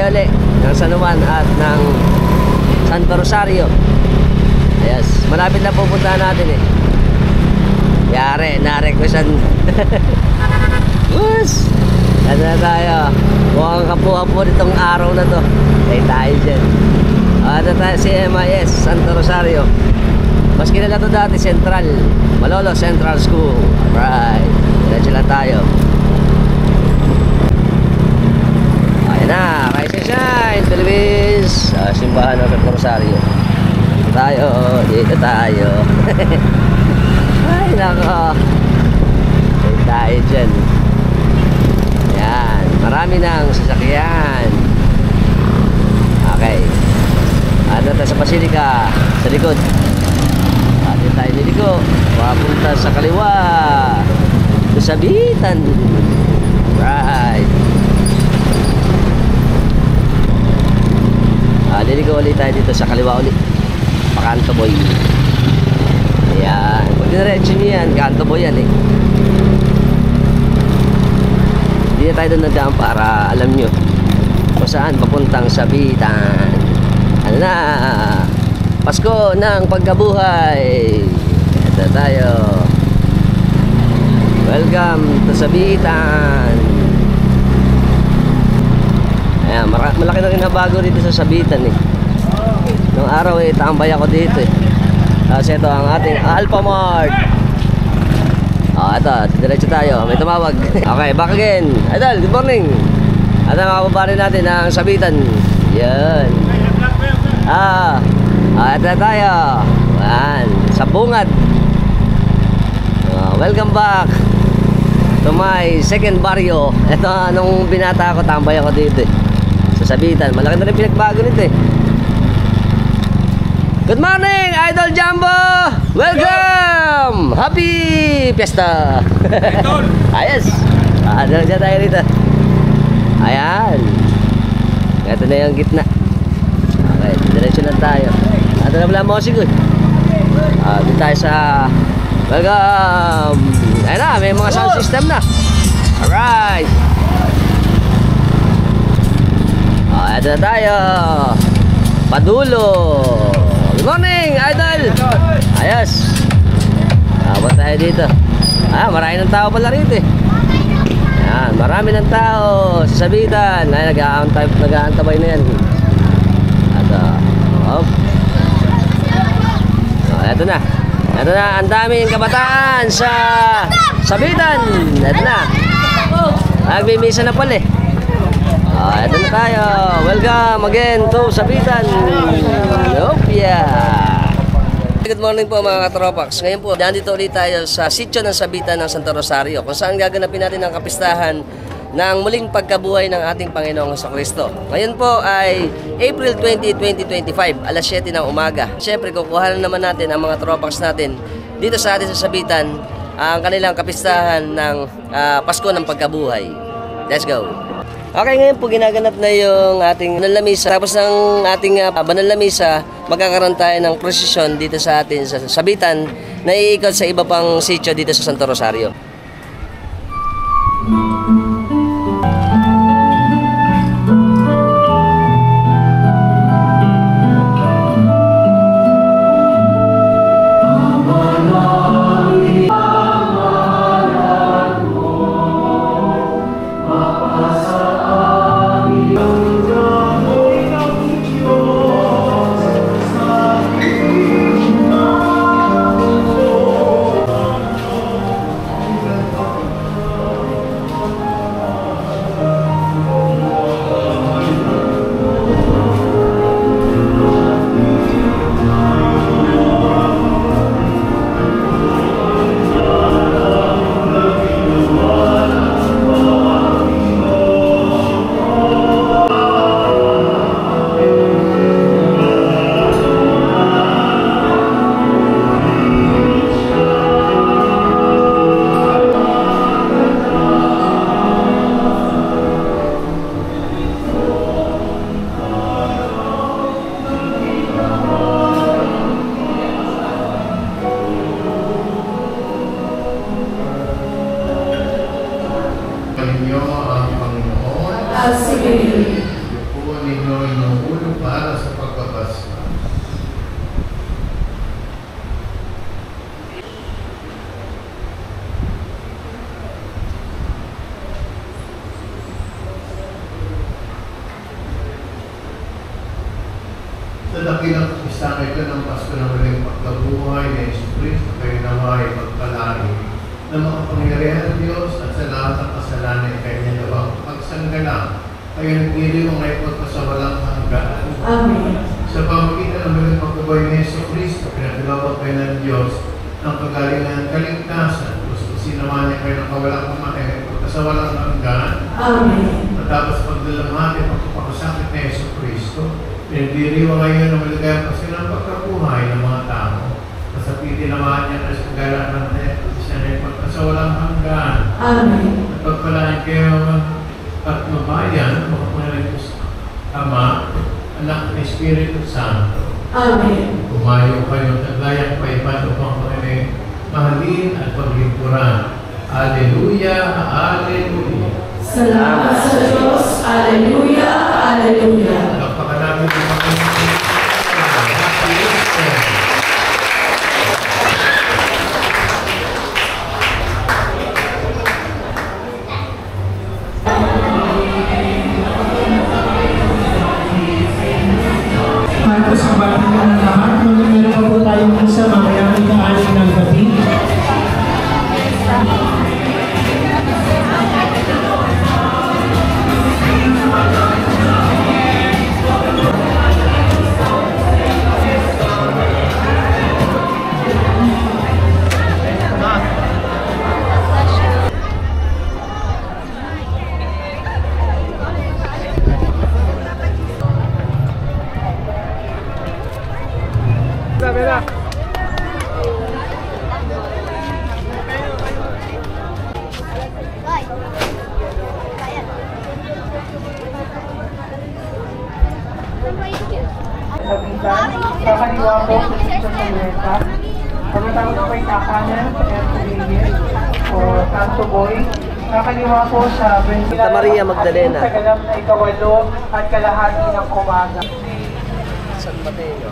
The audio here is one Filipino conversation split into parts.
tayo ulit ng San Juan at ng Santo Rosario. Yes, malapit na pupuntahan natin eh. Yari, na-requestan. Bus! Ano na tayo? Mukhang kapuha-po nitong araw na to. Tayo dyan. Ano tayo si MIS, Santo Rosario. Mas kilala to dati, Central Malolo Central School. Alright, diretso lang tayo. Ayan na, Rise and Shine Philippines, simbahan ng Santo Rosario. Dito tayo. Ay nako, tayo dyan. Ayan, marami ng sasakyan. Okay, ano tayo sa Basilica, sa likod. Dito tayo niligo, papunta sa kaliwa, sa Sabitan. Right. Niligo ulit tayo dito sa kaliwa ulit, Pakanto Boy. Ayan, pag diretso nyo yan, Kanto Boy yan eh. Hindi tayo doon nagdaan para alam nyo kung saan papuntang Sabitan. Ano na, Pasko ng pagkabuhay. Ito tayo. Welcome to Sabitan. Ayan, malaki na rin na bago dito sa Sabitan eh. Noong araw eh, tambay ako dito eh. Tapos ito ang ating Alphamart. Ito, diretso tayo. May tumawag. Okay, back again. Idol, good morning. Ito ang makababarin natin ang Sabitan. Yan. Ito na tayo. Ayan, sa Bungad. Welcome back to my second barrio. Ito, nung binata ako, tambay ako dito eh, sa Sabitan. Malaki na rin pinagbago nito eh. Good morning, Idol Jumbo! Welcome! Happy Fiesta! Ayos! Diretso tayo rito. Ayan. Ito na yung gitna. Okay, diretso lang tayo. Ito na pala musik eh. Dito tayo sa welcome. Ayan na, may mga sound system na. Alright. Ito na tayo. Padulo. Good morning, Idol. Ayos. Abot tayo dito. Marami ng tao pala rito eh. Ayan, marami ng tao sa Sabitan. Ay, nag-aantabay na yan. Ito na. Ito na, ang daming kabataan sa Sabitan. Ito na. Nagmimisa na pala eh. Ito na tayo. Welcome again to Sabitan. Good morning po mga katropax. Ngayon po, nandito ulit tayo sa sitio ng Sabitan ng Santo Rosario, kung saan gaganapin natin ang kapistahan ng muling pagkabuhay ng ating Panginoong Jesucristo. Ngayon po ay April 20, 2025, alas 7 ng umaga. Siyempre, kukuhanan naman natin ang mga tropax natin dito sa atin sa Sabitan, ang kanilang kapistahan ng Pasko ng Pagkabuhay. Let's go! Okay, ngayon po ginaganap na yung ating banal na misa. Tapos ng ating banal na misa, magkakaroon tayo ng prosesyon dito sa atin sa Sabitan na iikot sa iba pang sitio dito sa Santo Rosario. Ninyo ang Panginoon. Sige. ninyo inyong ulo para sa pagbabasma. Sa dakilang isang ito ng Pasko ng muling pagkabuhay ni Jesucristo, kayo naman ay magpalagi ng mga pangyarihan ng Diyos at sa lahat ng kasalanan ay kanya nawang pagsanggalang kayo nagdiriwang ay pagpasawalang hanggaan. Amen. Sa pamagitan ng muling pagkabuhay ni Jesucristo, pinagdalawag kayo ng Diyos ng kagalingan at kaligtasan. Gusto naman niya kayo ng kawalang kumain ay pagpasawalang hanggaan. Amen. Matapos pagdalamhati at pagpapakasakit ni Jesucristo, pinagdiriwang ngayon ng maligayang ng pagkabuhay ng mga tao. Kasapiti naman niya kasi kagalaan ng siya na pagpasawalang hanggaan. Amen. At pagpalaan kayo at mabayan, makapunalin ko sa Ama, Anak ng Espiritu Santo. Amen. Umayo kayo at layang paipan upang Panginoon mahalin at paglingkuran. Alleluia, Alleluia. Salamat sa Diyos. Alleluia, Alleluia. Napakalamin ng Panginoon. Marcos, ang bati ko ng lahat. Meron pa po tayong isa, mamaya may kaanin ng gabi. Kakaliwa po sa Saleta. Pagkatapos po ay kakanan sa Ercilines o Santo Boy. Kakaliwa po sa Santa Maria Magdalena. Sa ganap na ikawalo at kalahati ng kumaga. San Mateo.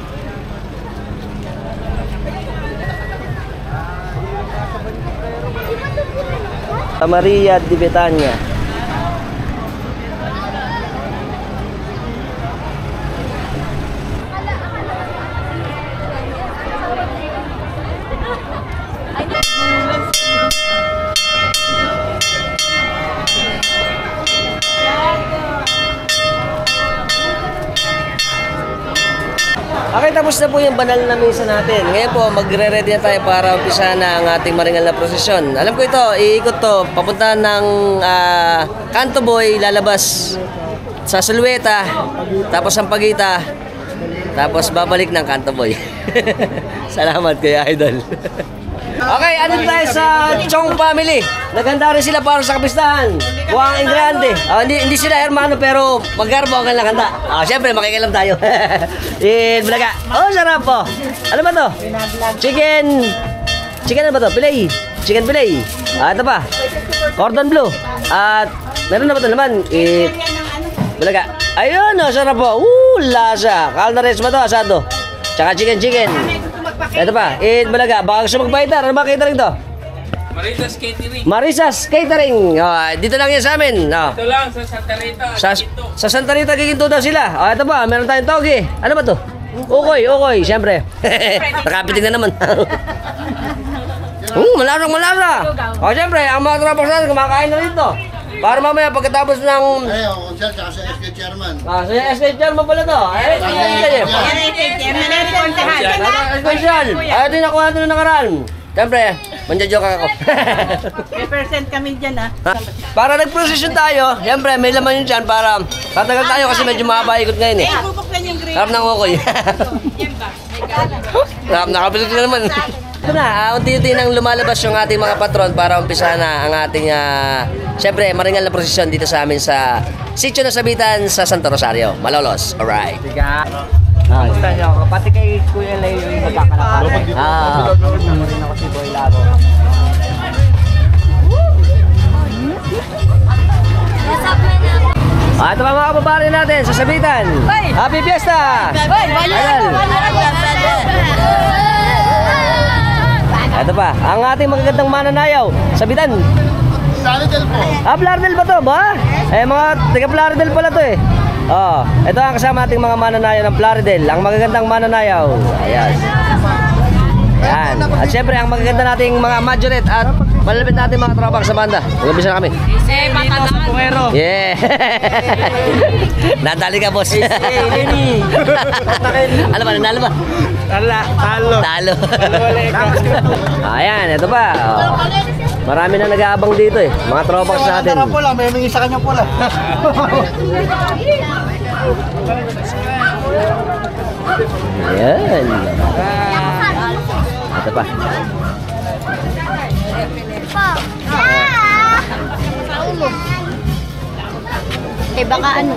Santa Maria di Betania. Okay, tapos na po yung banal na misa natin. Ngayon po, magre-ready na tayo para umpisa na ang ating maringal na prosesyon. Alam ko ito, iikot to, papunta ng Canto Boy, lalabas sa Silueta, tapos ang Pagita, tapos babalik ng Canto Boy. Salamat kay Idol. Okay, ano tayo sa Chong family. Naganda rin sila para sa kapistahan. Buwang Ingrande. Hindi sila hermano pero maggarbo ang kanilang handa. Siyempre, makikilam tayo. Bulaga. Oh, sarap po. Ano ba to? Chicken. Chicken ano ba to? Pilay. Chicken pilay. Ito pa. Cordon bleu. At meron na ba ito naman? Bulaga. Ayun, sarap po. Lasa. Caldares ba to? Asado. Tsaka chicken. Ito pa, Bulaga, baka gusto magpahita. Ano ba catering to? Marisas Catering. Marisas Catering. Dito lang yan sa amin. Ito lang sa Santa Rita. Sa Santa Rita, Giginto daw sila. Ito pa, meron tayong togi. Ano ba to? Ukoy, siyempre. Nakapiting na naman. Malara. Siyempre, ang mga trapas natin, kumakain na rito. Para mamaya pagkatapos ng... Konsel, saka sa SK Chairman. Sa SK Chairman pala to. Special. Ito yung nakuha natin ng nakaraan. Siyempre, manjajoke ako. Represent kami dyan Para nag-procession tayo, siyempre may laman yun dyan para tatagal tayo kasi medyo mahaba ikot ngayon eh. Harap ng ukoy. Nakapilit na naman. Ito na, unti-unti nang lumalabas yung ating mga patron para umpisa na ang ating, siyempre, maringal na prosesyon dito sa amin sa Sitio ng Sabitan sa Santo Rosario, Malolos. Alright. Gusto niyo ako, pati kay Kuya Leo yung magkakalapatan. Naman rin ako si Boy Labo. Ito pa mga kababari natin sa sabitan. Happy Fiesta! Idol. Ito pa, ang ating magagandang mananayaw. Sabitan. Plaridel po. Plaridel ba to ba? Mga taga Plaridel pala to eh. Ito ang kasama ating mga mananayaw ng Plaridel. Ang magagandang mananayaw. Ayan. Yan. At syempre, ang magaganda nating mga majorette at malalapit natin mga tropa sa banda. Mag-umpisa na kami. Yeah. Nadali ka, boss. Ano ba? Nanalo ba? Talo. Ayan, ito pa. Marami na nag-aabang dito eh. Mga tropa sa atin. May humingi sa kanyang pula. Ayan. Ito pa. Baka ano?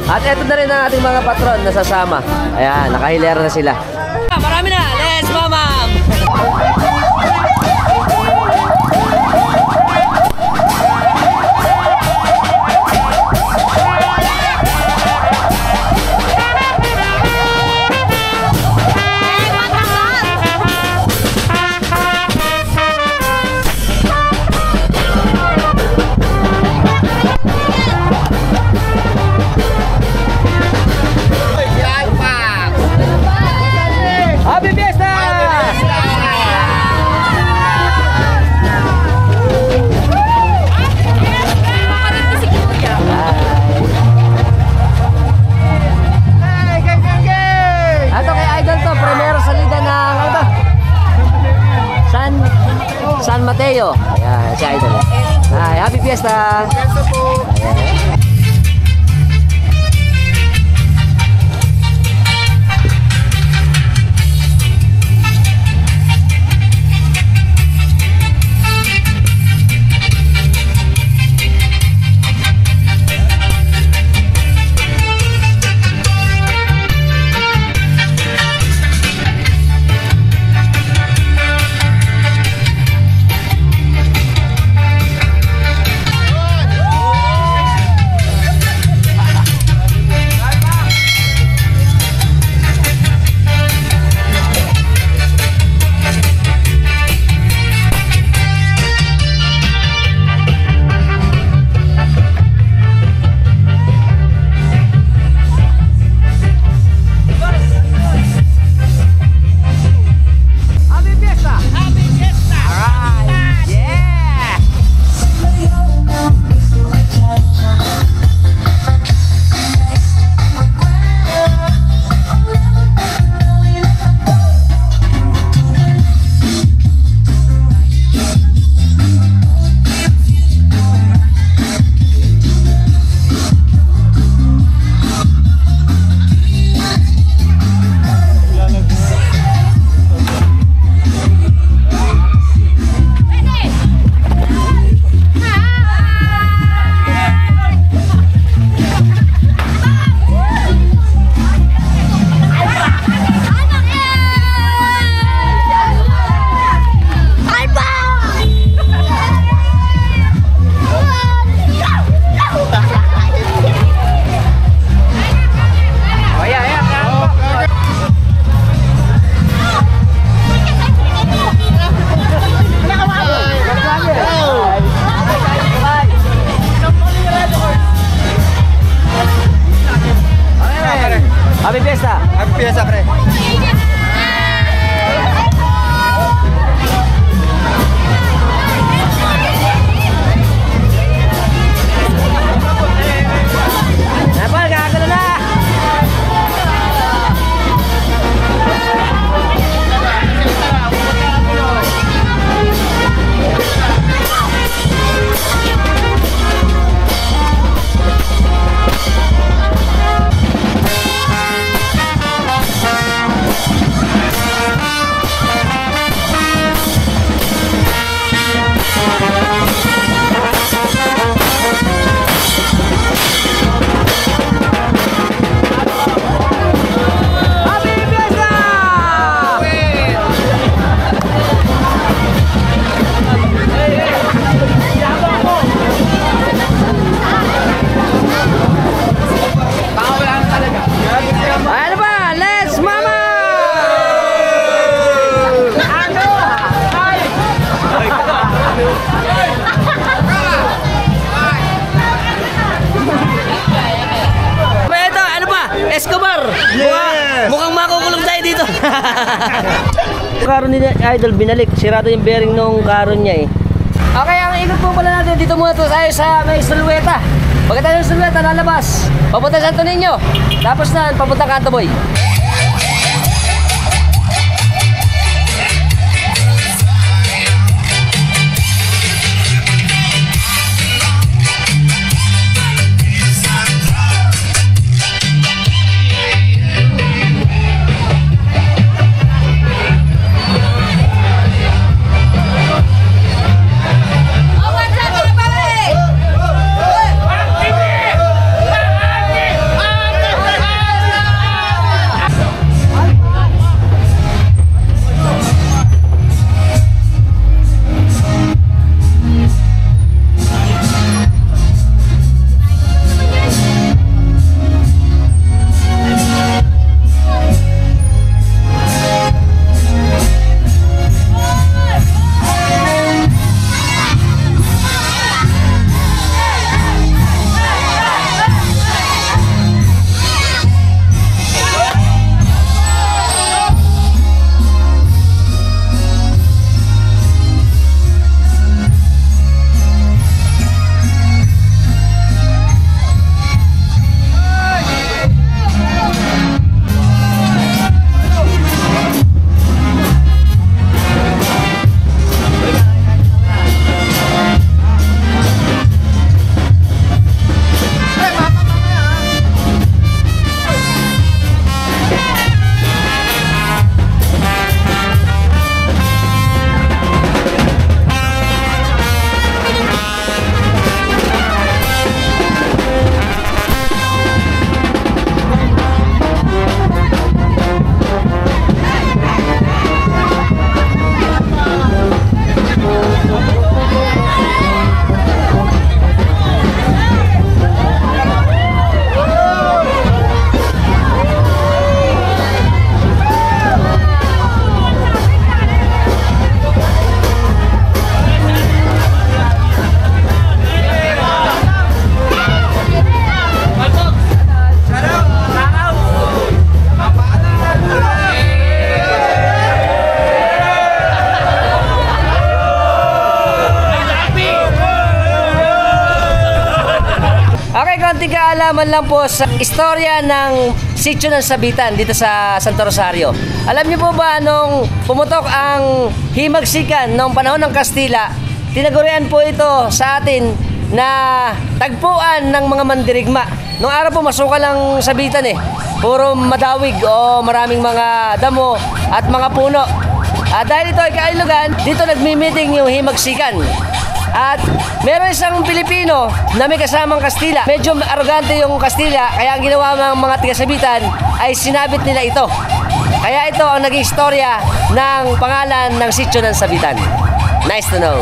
At ito na rin ang ating mga patron na sasama. Ayan, nakahilera na sila. Marami na! Let's go, ma'am! Happy Fiesta! Ato kay Idol to, primero sa liga ng ano to? San Mateo. Ayan, si Idol. Ay, Happy Fiesta! Ayan. Karon ni Idol binalik, sirado yung bearing nung karon niya eh. Okay, ang ikot po pala natin dito muna tayo sa may Sulweta. Pagkatapos ng Sulweta, lalabas. Papunta sa Santo Niño. Tapos na, papunta Canto Boy. Konting kaalaman lang po sa istorya ng Sitio ng Sabitan dito sa Santo Rosario. Alam niyo po ba nung pumutok ang himagsikan noong panahon ng Kastila, tinagurian po ito sa atin na tagpuan ng mga mandirigma. Noong araw po masukal ang Sabitan eh. Puro madawig o maraming mga damo at mga puno. Dahil ito ay kailugan, dito nagmi-meeting yung himagsikan. At meron isang Pilipino na may kasamang Kastila. Medyo arrogante yung Kastila, kaya ang ginawa ng mga tiga-Sabitan ay sinabit nila ito. Kaya ito ang naging istorya ng pangalan ng Sitio ng Sabitan. Nice to know.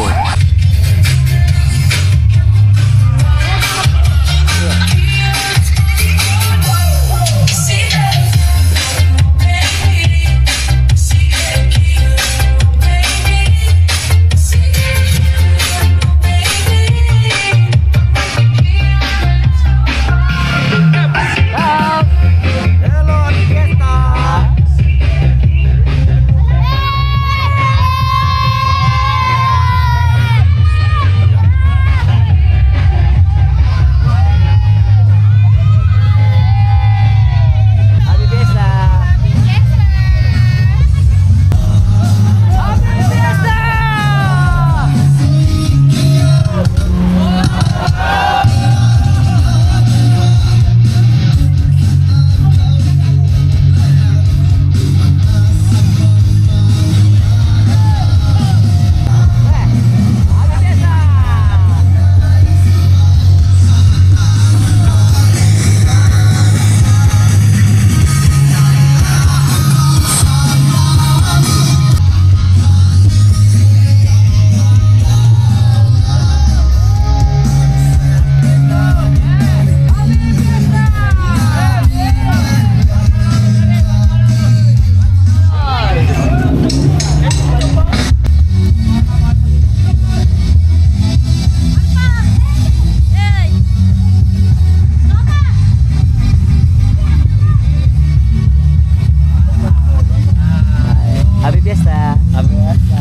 Fiesta. Happy Fiesta.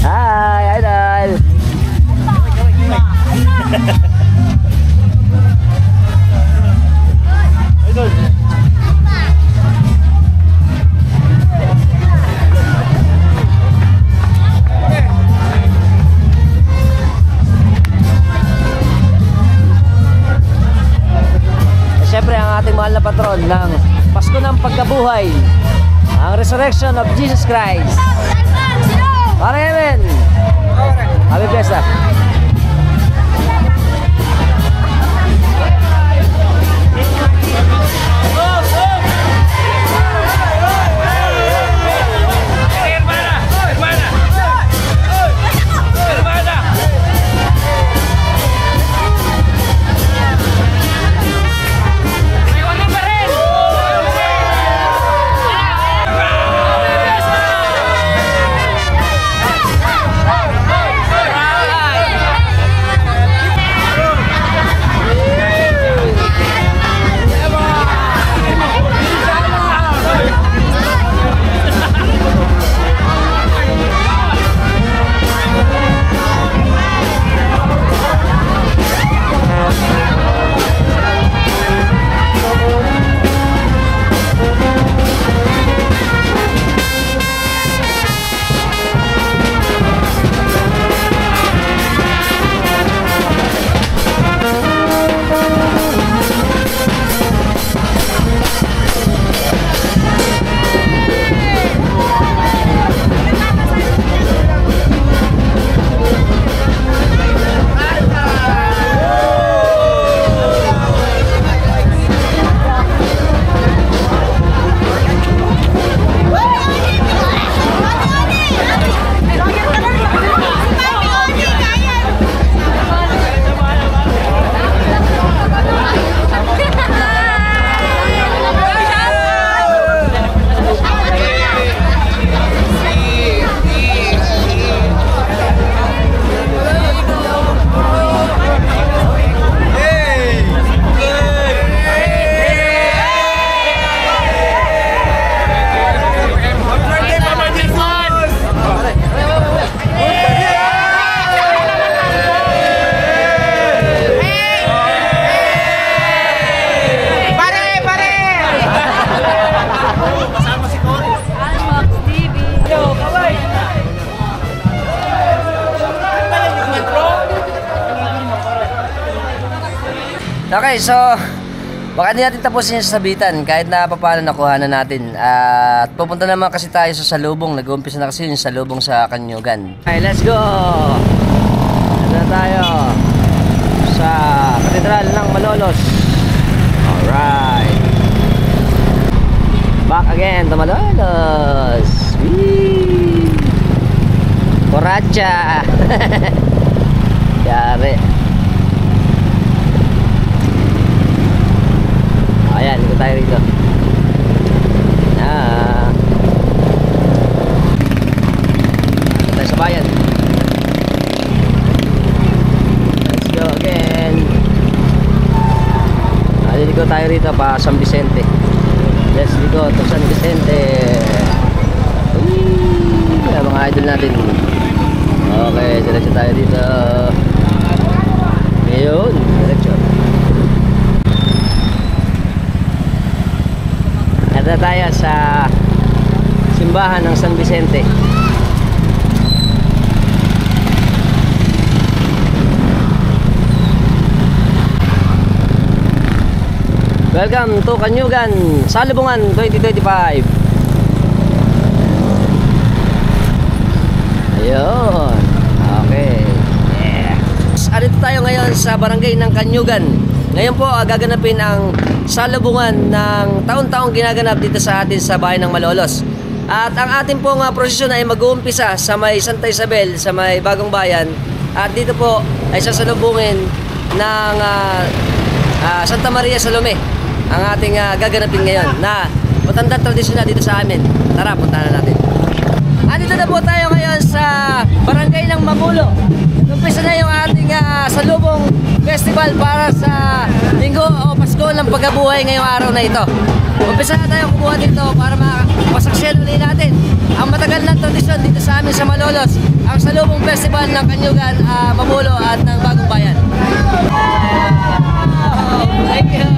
Hi, Idol! Siyempre ang ating mahal na patron ng Pasko ng Pagkabuhay, ang Resurrection of Jesus Christ. Amen! Happy Fiesta! Okay, so baka hindi natin tapusin yung sabitan kahit na paano nakuha na natin. At pupunta naman kasi tayo sa salubong. Nag-uumpisa na kasi yung salubong sa Kanyugan. Okay, let's go! Ito na tayo sa Katedral ng Malolos. Alright. Back again to Malolos. Whee! Koracha! Yari. Ayan, ikot tayo rito. Ikot tayo sa bayan. Let's go again. Liliko tayo rito pa San Vicente. Let's go to San Vicente. Uy, mga idol natin. Okay, diretso tayo dito. Ayun, diretso. Ito tayo sa simbahan ng San Vicente. Welcome to Kanyugan, Salubungan 2025. Ayun. Okay. Yeah. Andito tayo ngayon sa barangay ng Kanyugan. Ngayon po gaganapin ang salubungan ng taon-taong ginaganap dito sa atin sa bayan ng Malolos. At ang ating pong prosesyon ay mag-uumpisa sa may Santa Isabel, sa may Bagong Bayan. At dito po ay sasalubungin ng Santa Maria Salome ang ating gaganapin ngayon na matandang tradisyon na dito sa amin. Tara, puntahan na natin. Andito na po tayo ngayon sa barangay ng Mamulo. Ito umpisa na yung ating salubong festival para sa linggo o Pasko ng pagkabuhay ngayong araw na ito. Umpisa na tayong kumuha dito para masaksiyan ulit natin ang matagal na tradisyon dito sa amin sa Malolos, ang salubong festival ng Kanyugan, Mabulo at ng Bagong Bayan. Thank you.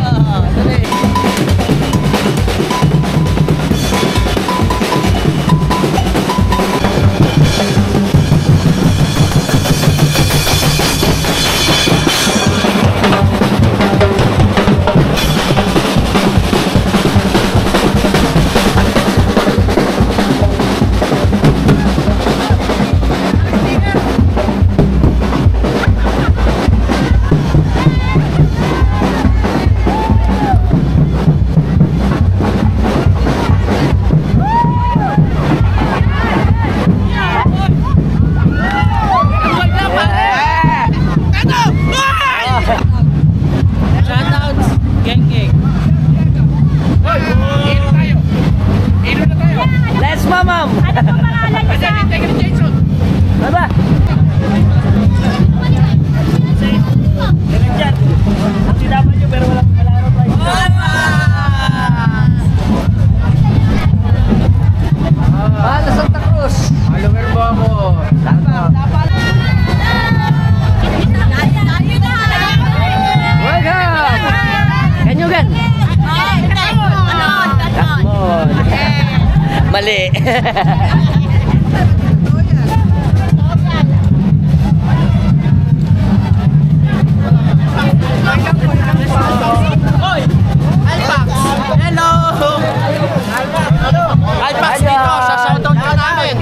Let's mamam! Ano po pangalan niyo sa... Baba! Mahal na Santa Cruz! Follower po ako. Welcome! Kanyugan! Mali! Alpax dito, sa shoutout ka namin.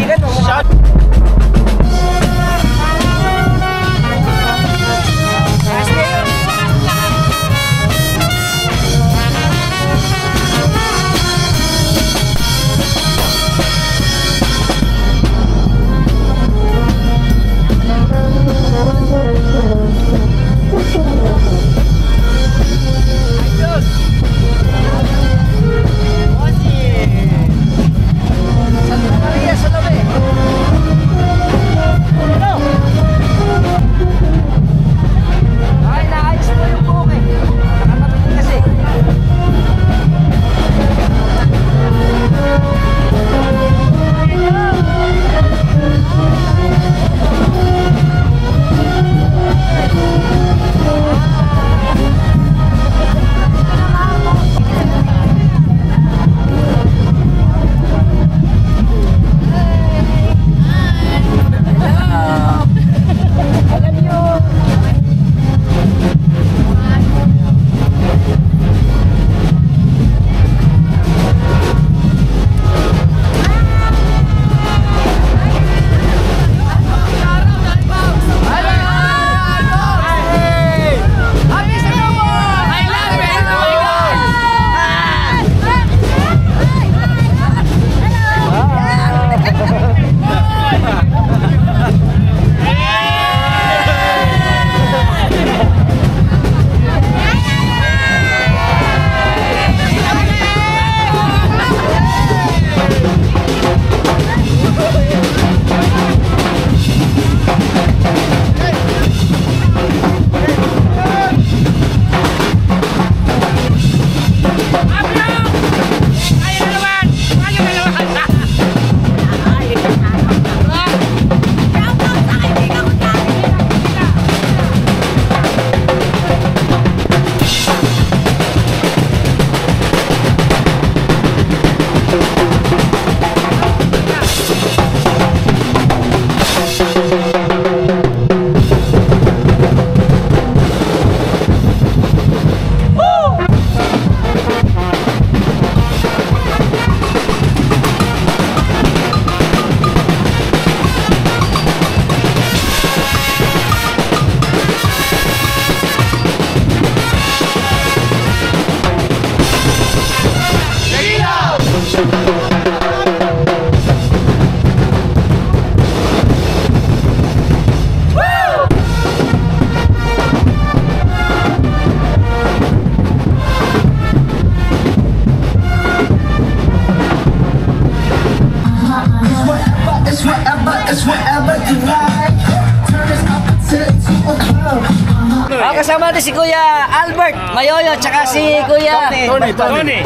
Kasama natin si Kuya Albert Mayoyo, tsaka si Kuya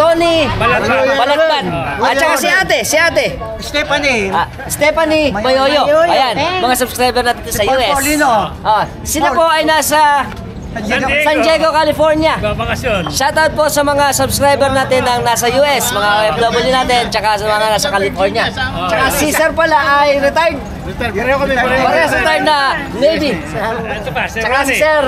Tony Balagban. At tsaka si ate Stephanie Mayoyo. Ayan, mga subscriber natin sa US. Sila po ay nasa San Diego, California. Shoutout po sa mga subscriber natin ng nasa US, mga OFW natin, tsaka sa mga nasa California. Tsaka si Sir pala ay retired. Parehas retired na Navy. Tsaka si Sir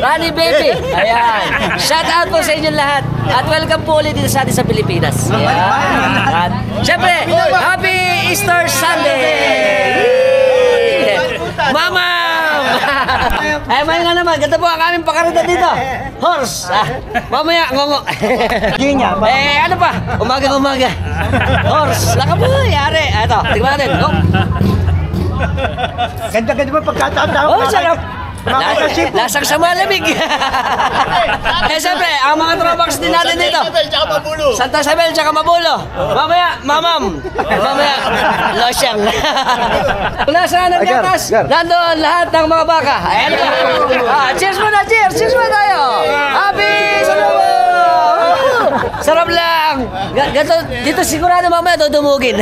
Rani Baby. Ayan. Shoutout po sa inyo lahat. At welcome po ulit dito sa atin sa Pilipinas. Ayan. Siyempre, Happy Easter Sunday! Mama! Ay, may nga naman. Ganda po ang aming pakarita dito. Horse. Mamaya, ngongo. Ano pa? Umaga. Horse. Laka po, yari. Ito, tignan natin. Ganda mo pagkataon-taon. Oh, sarap. Lasang sa malamig. Siyempre, ang mga tropax din natin dito. Santa Isabel, tsaka Mabulo. Mamaya, mamaya, losyang. Kung nasaan ang gatas, nandoon lahat ng mga baka. Ayan ba? Cheers muna, cheers! Cheers muna tayo! Happy Salubong! Sarap lang! Ganto, dito sigurado mamaya dudumugin.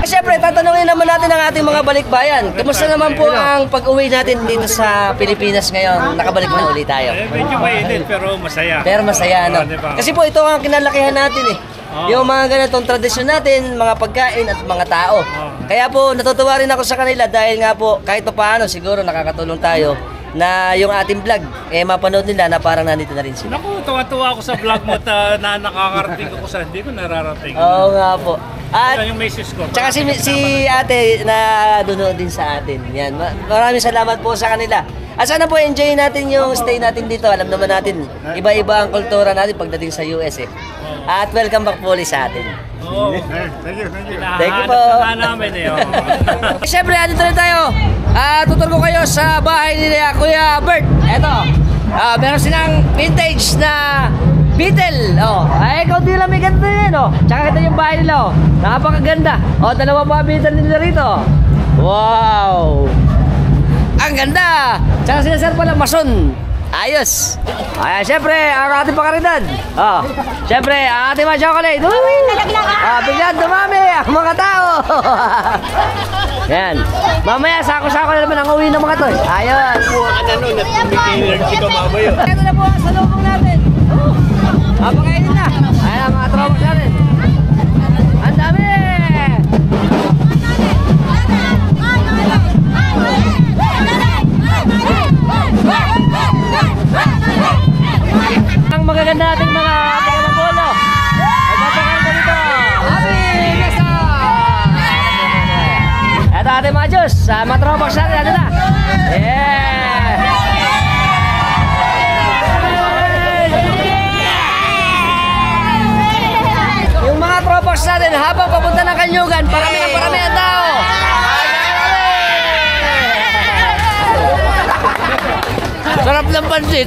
Siyempre, tatanungin naman natin ang ating mga balikbayan. Kumusta naman po ang pag-uwi natin dito sa Pilipinas ngayon? Nakabalik na ulit tayo. Medyo mainit pero masaya. Pero masaya, no? Kasi po ito ang kinalakihan natin eh. Yung mga ganitong tradisyon natin, mga pagkain at mga tao. Kaya po, natutuwa rin ako sa kanila dahil nga po, kahit pa paano, siguro nakakatulong tayo na yung ating vlog, mapanood nila na parang nandito na rin sila. Naku, tuwa-tuwa ako sa vlog mo na nakakarating ako sa hindi ko nararating. Oo nga po. At yung message ko. tsaka si ate na dunood din sa atin. Yan. Maraming salamat po sa kanila. At sana po enjoy natin yung stay natin dito. Alam naman natin, iba-iba ang kultura natin pagdating sa US eh. At welcome back po ulit sa atin. Oo. Thank you po. Hinahanap namin eh. Siyempre, andito na tayo. Tutur ko kayo sa bahay ni Kuya Bert. Eto. Meron silang vintage na Beetle. Kaunti lang may ganito yun. Tsaka ito yung bahay nila. Napakaganda. Dalawa pa Beetle nila rito. Wow. Ang ganda. Tsaka sila sir pala mason. Ayos. Ayan, siyempre, ang ating pakaridad. Siyempre, ang ating mga chocolate. Biglang dumami ang mga tao. Yan. Mamaya, sako-sako na naman ang uwi ng mga to. Ayos. Ito na po ang salubong natin. Pakainin na. Ayan ang mga tropa natin. Ang dami. Ang magaganda nating mga pagkakabolo ay papakanta dito. Happy Fiesta! Ito ating mga Diyos, mga tropa sa atin, ano na? Yung mga tropa sa atin, habang papunta ng Kanyugan, parami ang tao. Sarap ng pansit.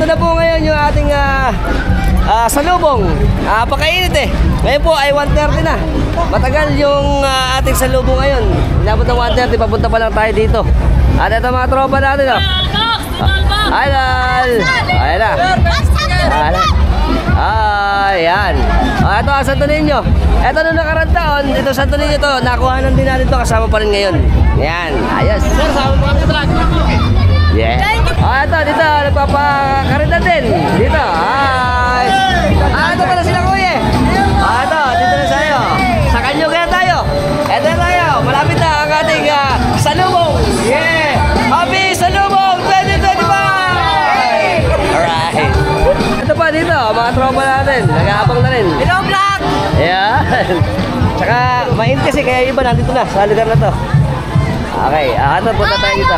na po ngayon yung ating salubong. Pakainit eh. Ngayon po ay 1:30 na. Matagal yung ating salubong ngayon. Inabot ng 1:30, papunta pa lang tayo dito. At ito mga tropa natin. Idol! Ayan na. Ayan. Ito ang Santo Niño. Ito nung nakarang taon, ito Santo Niño to, nakuhanan din natin to, kasama pa rin ngayon. Ayan. Ayos. Sir, sama mo kami sa drag. Yeah. Ito, dito, nagpapakaridad din. Dito. Ay. Ito pala sila kuya. Ito, dito na tayo. Sa Kanyugan tayo. Ito na tayo. Malapit na ang ating salubong. Yeah. Happy Salubong 2025! Alright. Ito pa dito, mga tropa natin. Nag-aabang na rin. Hello, vlog! Ayan. Tsaka, maintis eh, kaya iba nandito na sa lugar na to. Okay, ito, punta tayo dito.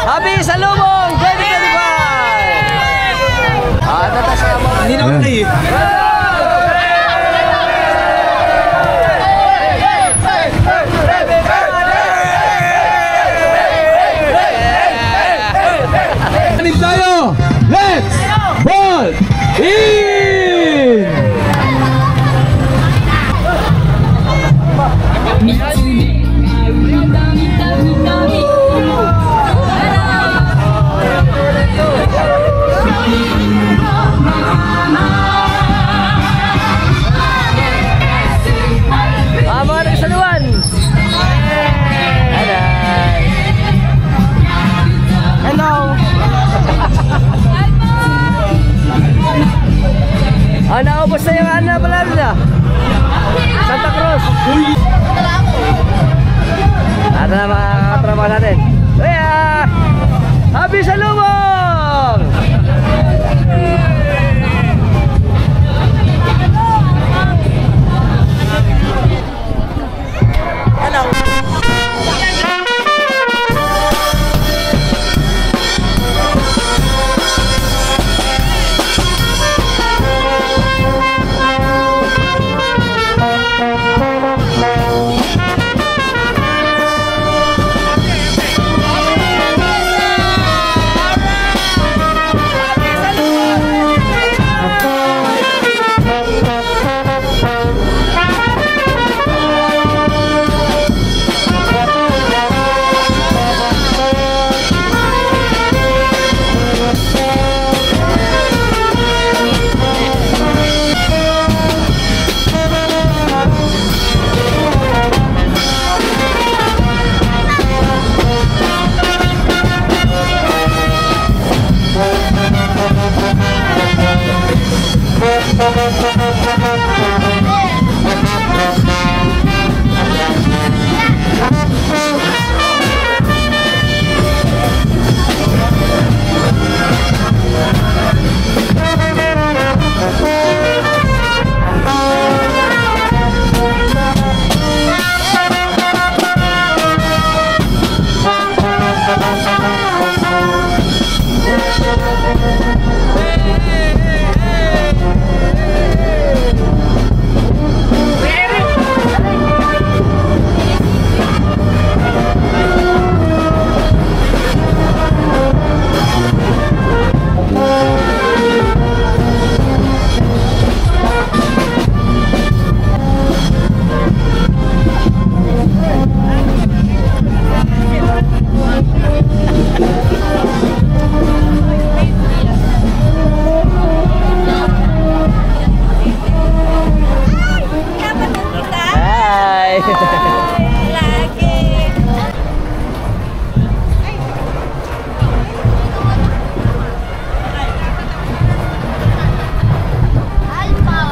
Happy Salubong 2025! Hindi na ako kayo. Tayo! Let's ball in! Mga nagsaluan! Hello! Naubos na yung pala nila. Santa Cruz. Ito na mga katrama natin. Kuya! Happy Salubong!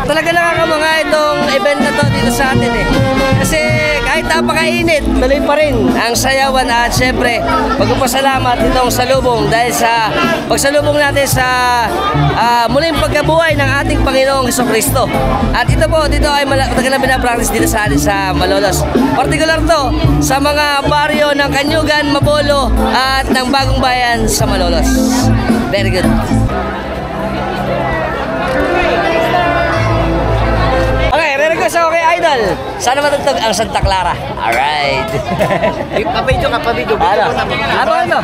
Talaga nakakamanga itong event na to dito sa atin eh. Kasi kahit kahit napakainit, tuloy pa rin ang sayawan at syempre magpapasalamat itong salubong dahil sa pagsalubong natin sa muling pagkabuhay ng ating Panginoong Hesukristo. At ito po, dito ay matagal na pinapractice dito sa atin sa Malolos. Particular to sa mga baryo ng Kanyugan, Mabolo at ng Bagong Bayan sa Malolos. Very good. Okay, re-request ako kay Idol. Sana matugtog ang Santa Clara. Alright. Papidyo ka, papidyo. Ano? Ano?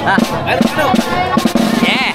Ha? Ano? Yeah.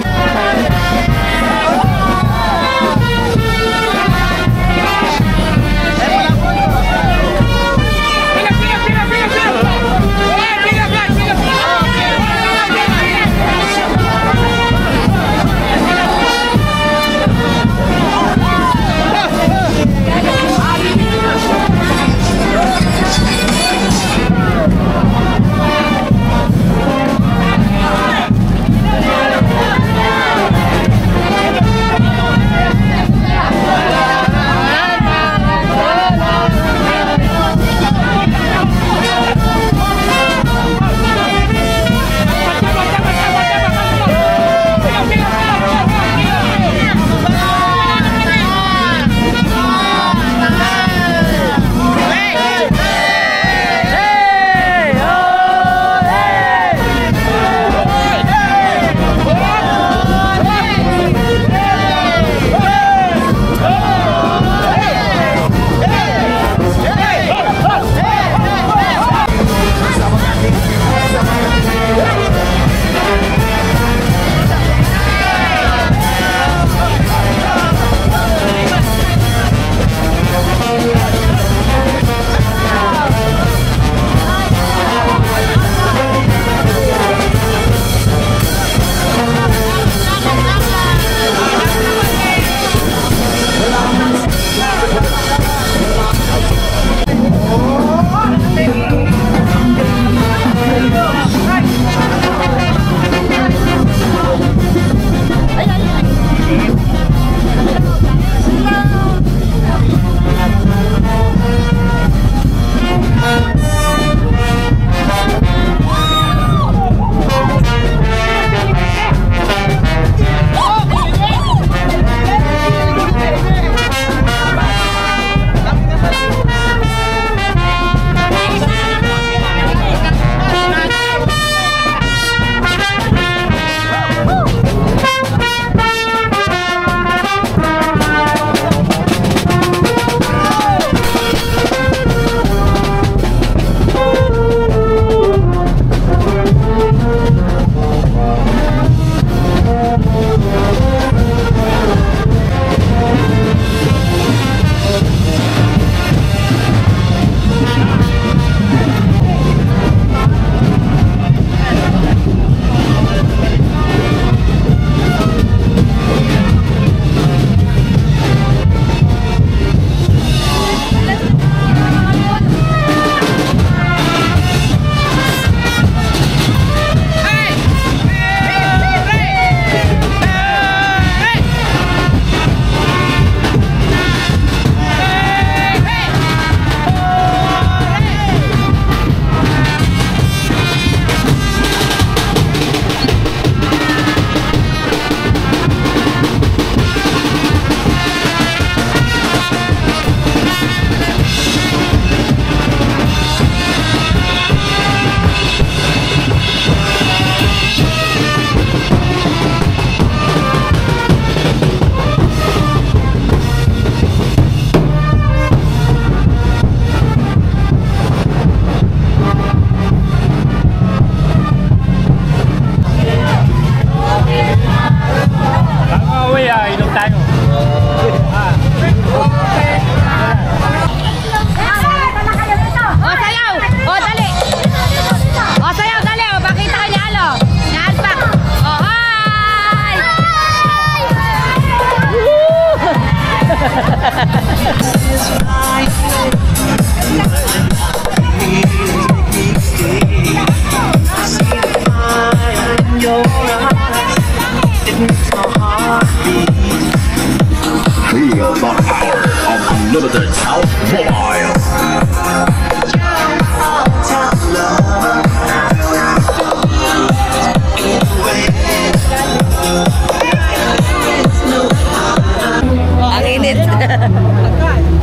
Feel the power of unlimited South Mobile.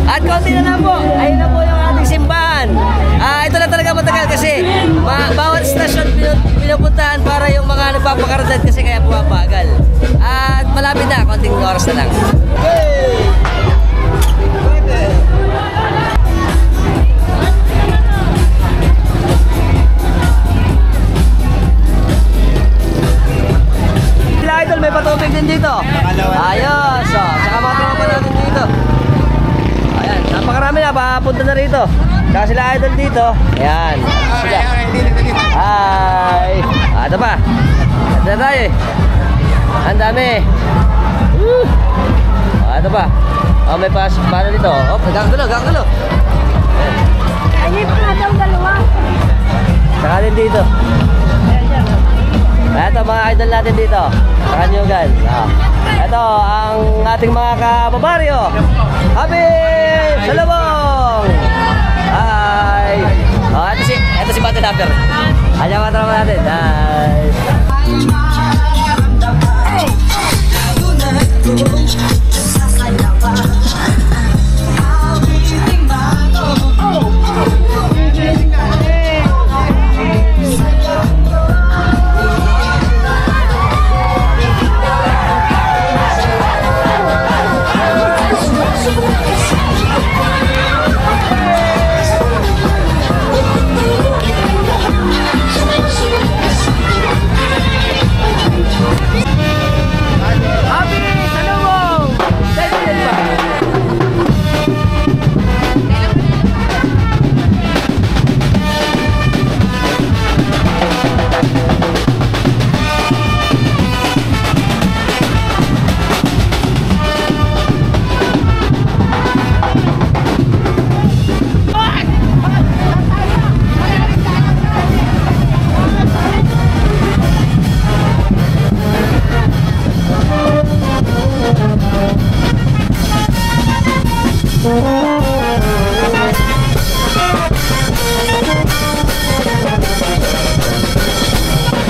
At konti na lang po. Ayun na po yung ating simbahan. Ito na talaga matagal kasi bawat stasyon pinupuntahan para yung mga nagpapakaradad kasi kaya pumapagal. At malapit na, konting oras na lang. Sila idol, may patubig din dito. Ayos. So, saka mga tropa natin dito. Ayan, napakarami na, papunta na rito. Saka sila idol dito. Ayan. Sila. Hi. Ito pa. Ito na tayo eh. Ang dami. Ito pa. May paano dito. Gagalo. Ay, pa daw dalawa. Saka din dito. Ito mga idol natin dito sa Kanyugan. Ito ang ating mga kababaryo. Happy Salubong! Hi! Ito si Bate Dapper. Ayan mga tropa natin. Hi!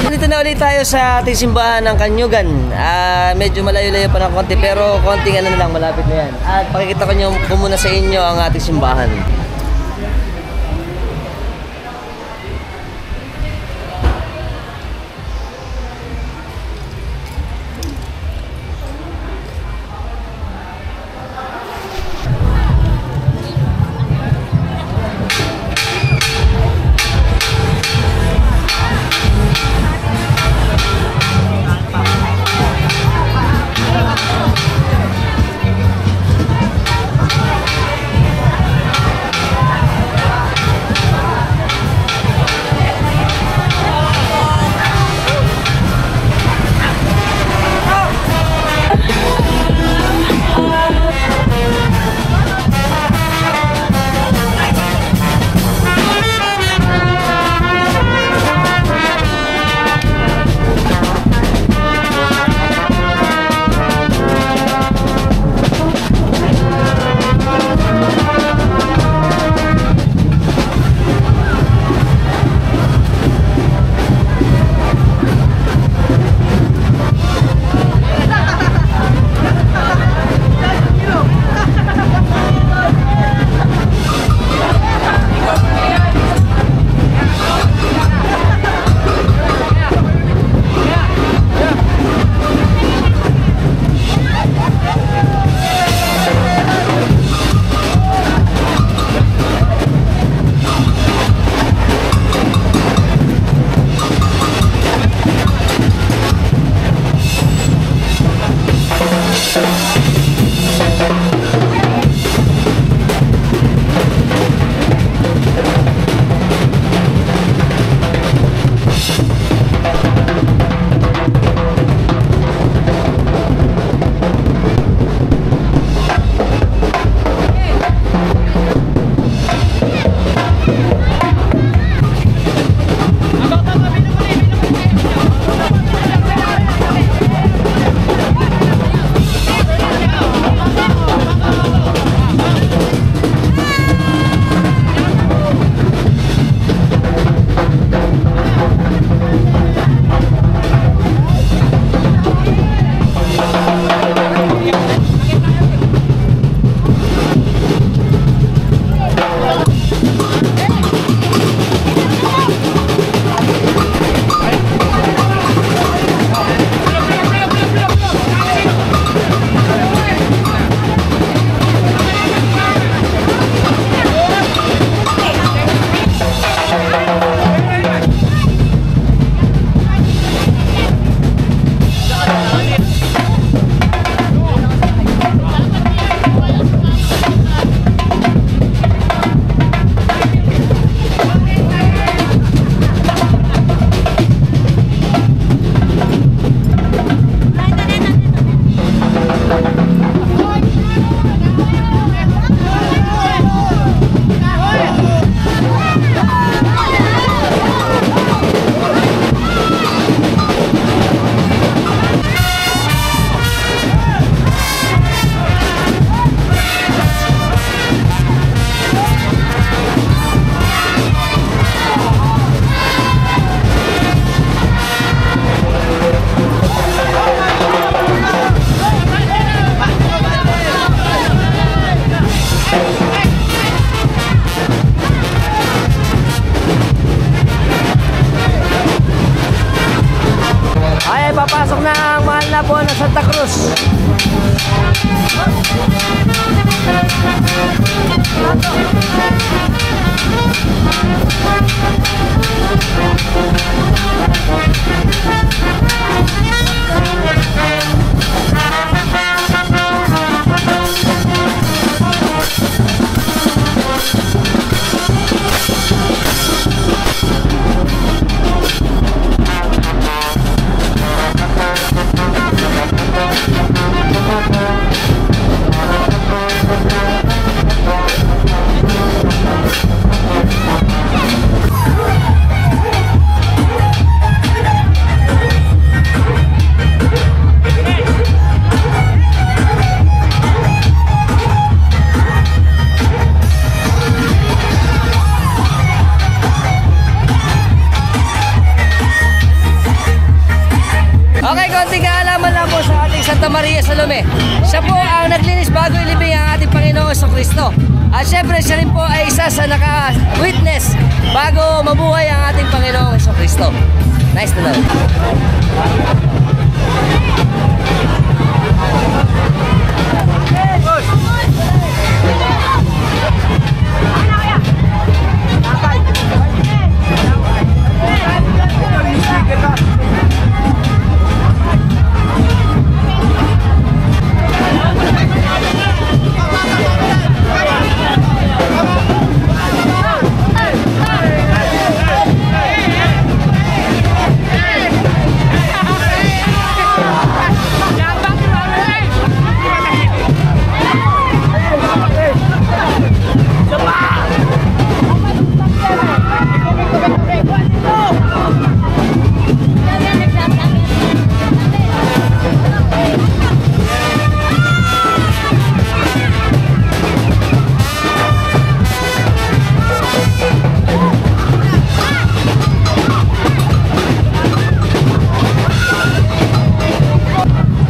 Dito na ulit tayo sa ating simbahan ng Kanyugan. Medyo malayo-layo pa ng konti pero konting ano na lang, malapit na yan. At pakikita ko muna sa inyo ang ating simbahan. Papasok na ang mahal na buwan ng Santa Cruz. Okay, konting kaalaman lang po sa ating Santa Maria Salome. Siya po ang naglinis bago ilibing ang ating Panginoong Jesucristo. At syempre siya rin po ay isa sa naka-witness bago mabuhay ang ating Panginoong Jesucristo. Nice to know.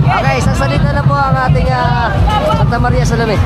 Okay, sasalita na po ang ating Santa Maria Salome.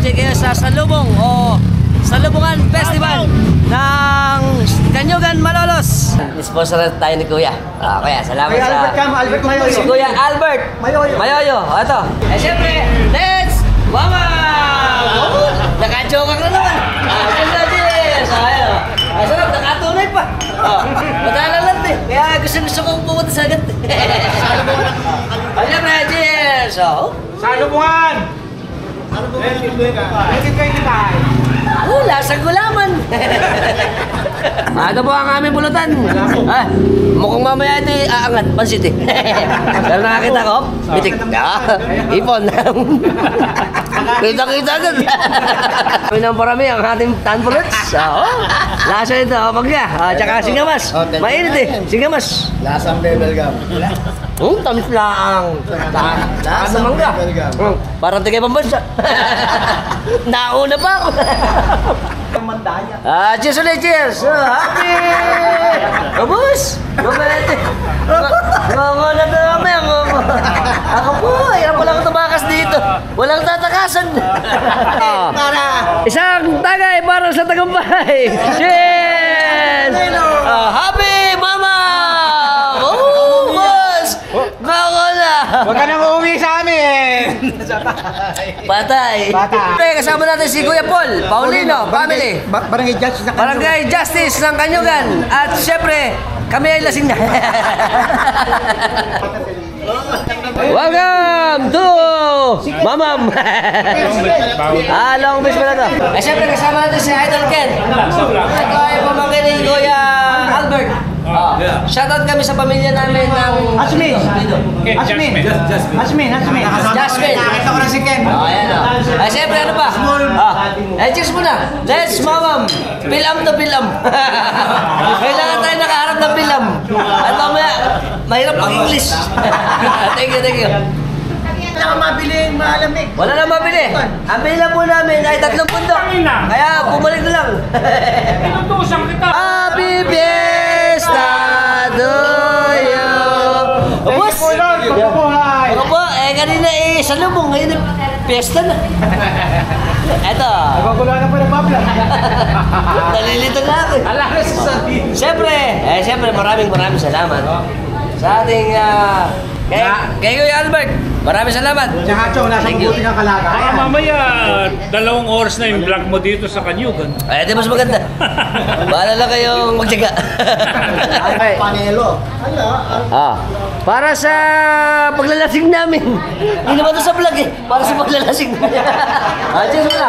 bumili kayo sa Salubong o Salubungan Festival ng Kanyugan, Malolos. Sponsor tayo ni Kuya. Kuya, salamat Kuya sa... Albert Cam, Albert Mayoyo. Si Kuya Albert Mayoyo. O, ito. Siyempre, let's mama! Naka-joke na naman. Cheers! Ayun. Sarap, nakatunay pa. Madalang lang din. Kaya gusto kong pumunta sa agad. Siyempre, cheers! Salubungan! Lasang gulaman. Ano po ang aming pulutan? Mukhang mamaya ito aangat. Pansit eh. Pero nakakita ko, bitik. Ipon. Kita-kita agad. Kami nang parami ang ating tanpuluts. Lasa ito, kapag niya. Tsaka singamas. Mainit eh, singamas. Lasang bebel gum. Tamis laang. Lasang mangga. Parang tigay pambansa. Nauna pa ako. Cheers ulit, cheers! Happy! Kabus! Bumete! Ngongonat na namin ako po, hirap walang tumakas dito. Walang tatakasan. Isang tagay para sa tagumpay. Cheers! Happy Mama! Oh, boss! Ngongonat! Huwag ka nang uuwi sa amin! Patay. Kasama natin si Kuya Paul Paulino, family. Barangay Justice ng Barangay Justice ng Kanyugan. At syempre, kami ay lasing na. Welcome to Mamam. Long beach pala to. Syempre, kasama natin si Idol Ken. Ito ay pamangkin ni Kuya Albert. Shoutout kami sa pamilya namin ng Asmin! Jasmine. Jasmine. Nakita ko na si Ken. Ayan o. Ay, siyempre, ano pa? Cheers muna. Let's mamam. Pilam to pilam. Kailangan tayo nakaharap ng pilam. At mamaya, mahirap pag-English. Thank you, thank you. Wala kang mabili, malamig. Wala na mabili. Ang pila po namin ay 3 pundok. Kaya bumalik na lang. Pinutusan kita. Happy Fiesta to you. Boss! Ako po, kanina salubong. Ngayon fiesta na. Eto. Nagkagulo na pa ng babla. Nalilito na ako. Siyempre, maraming salamat sa ating kay Kuya Albert. Maraming salamat. Tsaka Chong, nasa mabuti ng kalaga. Mamaya, 2 oras na yung vlog mo dito sa Kanyugan. Di mas maganda. Bahala lang kayong magtyaga. Panelo. Para sa paglalasing namin. Hindi naman ito sa vlog eh. Para sa paglalasing. Cheers muna.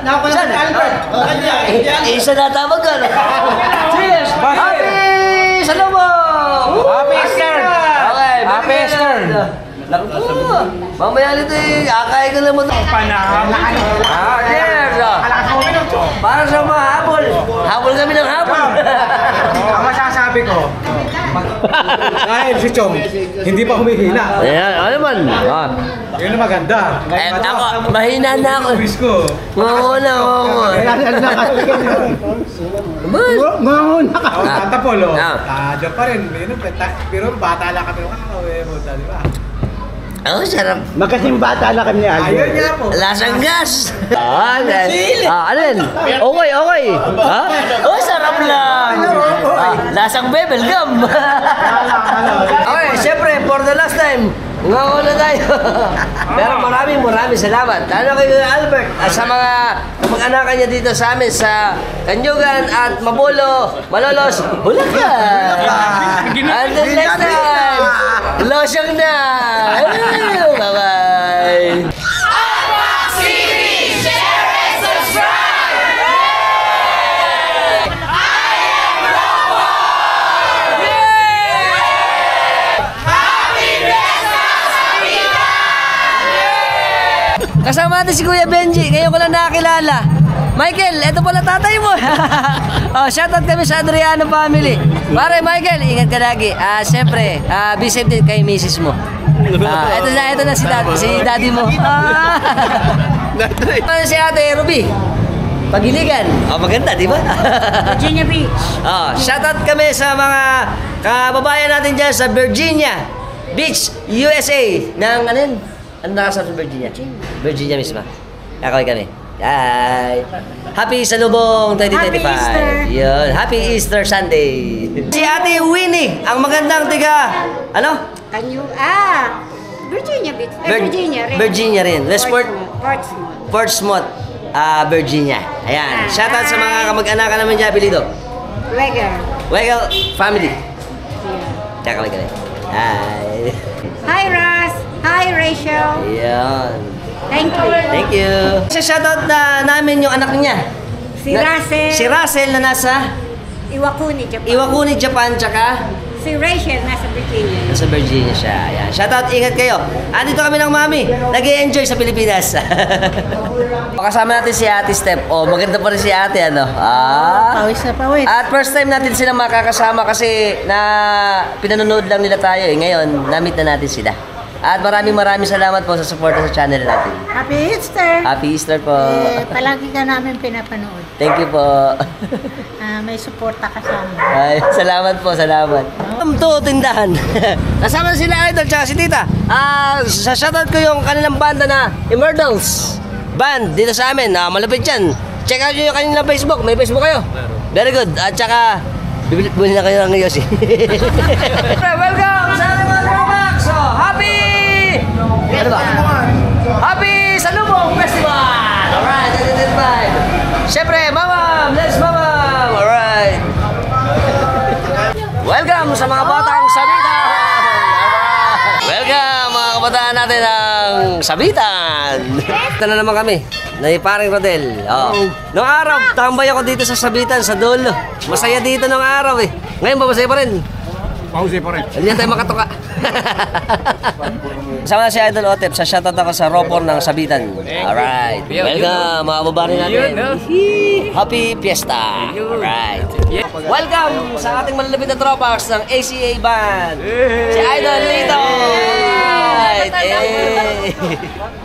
Nakapala si Albert. Isa na tawag ka. Cheers! Happy Salubong! Happy Easter! Okay, Happy Easter! Naku po. Mamaya nito akay ko naman. Cheers! Para sa mga habol. Habol kami ng habol. Ang masasabi ko, dahil si Chong, hindi pa humihina. Ayan, ano man? Yun ang maganda. Ako, mahina na ako. Wish ko. Ngona. Nganguna ka. Tata Polo, diyan pa rin. Pero bata lang kami. Di ba? Sarap. Magkasing bata lang kami ni Albert. Ayun niya po. Lasang gas. Ano yun? Okay. Sarap lang. Lasang bebel gum. Okay, syempre, for the last time, ngayon na tayo. Pero maraming salamat. Lalo kay Albert at sa mga kamag-anakan niya dito sa amin sa Kanyugan at Mabolo, Malolos, Bulacan. Until next time, losyang na. Bye-bye. Kasama natin si Kuya Benji. Ngayon ko lang nakakilala. Michael, eto pala tatay mo. Shoutout kami sa Adriano family. Pare Michael, ingat ka lagi. Siyempre, be safe din kay misis mo. Eto na si daddy mo. Si ate Ruby. Pagiligan. Maganda, di ba? Virginia Beach. Shoutout kami sa mga kababayan natin dyan sa Virginia Beach, USA. Ano nakasabi sa Virginia? Virginia misma. Kakaway kami. Yay! Happy Salubong 2025. Happy Easter. Yun. Happy Easter Sunday. Si Ate Winnie, ang magandang tiga, ano? Virginia Beach. Virginia rin. Westport, Portsmouth. Portsmouth, Virginia. Ayan. Shoutout sa mga kamag-anakan namin dyan, apelido. Wegel family. Kakaway kami. Hi. Hi, Ross. Hi, Rachel. Ayan. Thank you. Thank you. Shoutout na namin yung anak niya. Si Russell. Si Russell na nasa Iwakuni, Japan. Iwakuni, Japan, tsaka Si Rachel, nasa Virginia. nasa Virginia siya. Ayan. Shoutout, ingat kayo. Andito kami ng mami. Nag-i-enjoy sa Pilipinas. Kasama natin si Ate Steph. Oh, maganda pa rin si Ate, ano? Pawis na pawis. At first time natin sila makakasama kasi na pinanonood lang nila tayo eh. Ngayon, na-meet na natin sila. At maraming salamat po sa support sa channel natin. Happy Easter! Happy Easter po. Palagi ka namin pinapanood. Thank you po. May suporta ka sa amin. Ay, salamat po, salamat. To tindahan. Kasama sila Idol tsaka si Tita. Sa shoutout ko yung kanilang banda na Immortals Band dito sa amin. Malapit yan. Check out nyo yung kanilang Facebook. May Facebook kayo? Very good. At tsaka, bibili na kayo ng Yossi. Welcome sa ating mga tropax. So, happy! Ano ba? Happy Salubong Festival! Alright, 2025. Siyempre, mamam! Let's mamam! Alright. Welcome sa mga batang sabitan! Alright. Welcome mga kabataan natin ng sabitan! Ito na naman kami. Naiparing Rodel. Oh. Noong araw, tambay ako dito sa sabitan, sa dulo. Masaya dito noong araw eh. Ngayon ba masaya pa rin? Pause pa rin. Hindi na tayo makatuka. Sama na si Idol Otep. Sa shoutout ako sa Ropor ng Sabitan. Alright. Welcome mga babari natin. Happy Fiesta. Alright. Welcome sa ating malalapit na tropax ng ACA Band. Si Idol Lito. Alright.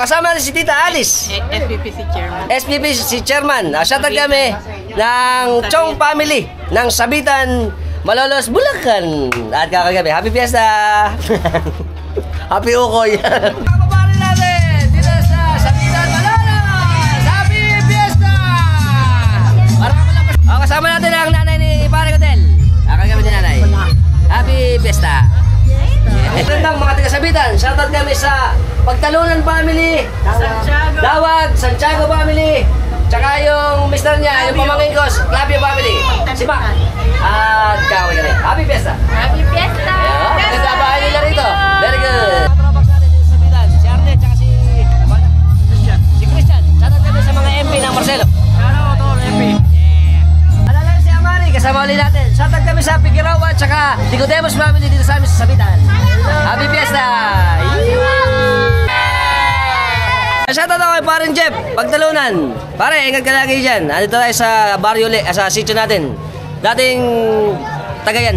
Kasama na si Tita Alice. SPP si Chairman. SPP si Chairman. Shoutout kami ng Chong Family ng Sabitan, Malolos, Bulacan. At kakagabi, Happy Fiesta! Happy Ukoy! Kapabari natin dito sa Sabitan, Malolos! Happy Fiesta! Kasama natin ang nanay ni Pare Hotel. Kakagabi ni nanay. Happy Fiesta! Ito lang mga taga-Sabitan. Shoutout kami sa Pagtalunan Family, Dawag, Santiago Family, tsaka yung mister niya, yung pamangkin ko, Clavio Family, si Mac. At kaway ka rin. Happy Fiesta! Happy Fiesta! Ganda bahay nila rito. Very good. Tropax natin dito sa Sabitan. Si Arnett, tsaka si Christian. Shoutout kami sa mga MP ng Marcelo. Shoutout to all MP. Alala si Amari, kasama ulit natin. Shoutout kami sa Figueroa, tsaka Nicodemos Family dito sa amin sa Sabitan. Happy Fiesta! Shoutout ako kay Paren Jeff, Pagtalunan. Pare, ingat ka lagi dyan. Andito tayo sa barrio, sa sitio natin. Dating Tagayan.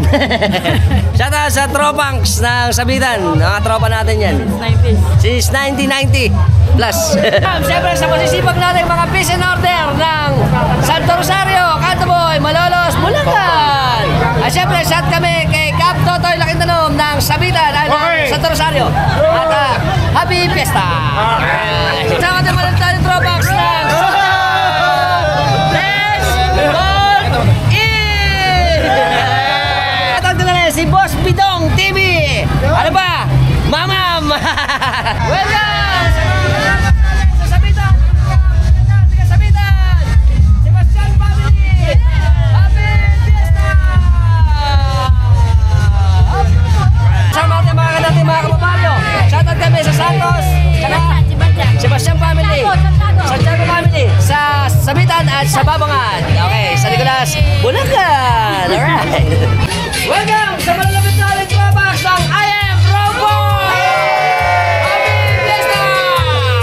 Shoutout sa Tropanks ng Sabitan. Mga tropa natin yan. Since 1990 plus. Siyempre sa masisipag natin mga peace and order ng Santo Rosario, Cantoboy, Malolos, Bulacan. At siyempre shout kami kay Cap Totoy Lakintanom ng Sabitan, ng Santo Rosario. At Happy Fiesta! Sama natin mga tayo Tropanks ng si Boss Bidong TV. Ano ba? Mamam! Welcome! Sa Sabitan! Sa Sabitan! Sebastian Family! Happy Fiesta! Sama natin mga kababaryo. Shoutout kami sa Santos, tsaka Sebastian Family, Santiago Family, sa Sabitan at sa Babangan. Okay, sa Nicolas, Bulacan! Alright! Welcome sa malalapit na ulit tropax ng I Am Roboy! Happy Fiesta!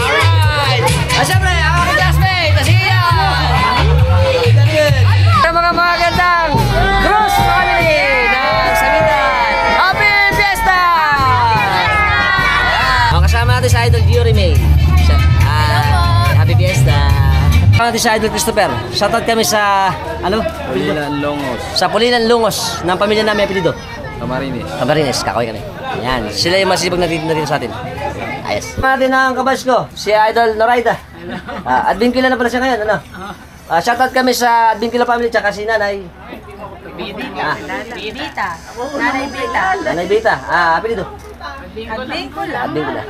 Alright! At syempre, ang aking classmate, na si Ian! Sa mga magandang Cruz Family ng Sabitan, Happy Fiesta! Kasama natin sa Idol Yuri May. Happy Fiesta! Kasama natin sa Idol Christopher. Shoutout kami sa, ano? Pulilan Longos. Sa Pulilan Lungos ng pamilya namin apelido. Camarines. Camarines, kakaway kami. Yan, sila yung masisipag na dito sa atin. Ayos. Natin ang kabas ko, si Idol Noraida. Advincula na pala siya ngayon, ano? Shoutout kami sa Advincula family, tsaka si Nanay. Bita. Nanay Bita. Nanay Bita. Apelido. Advincula. Advincula.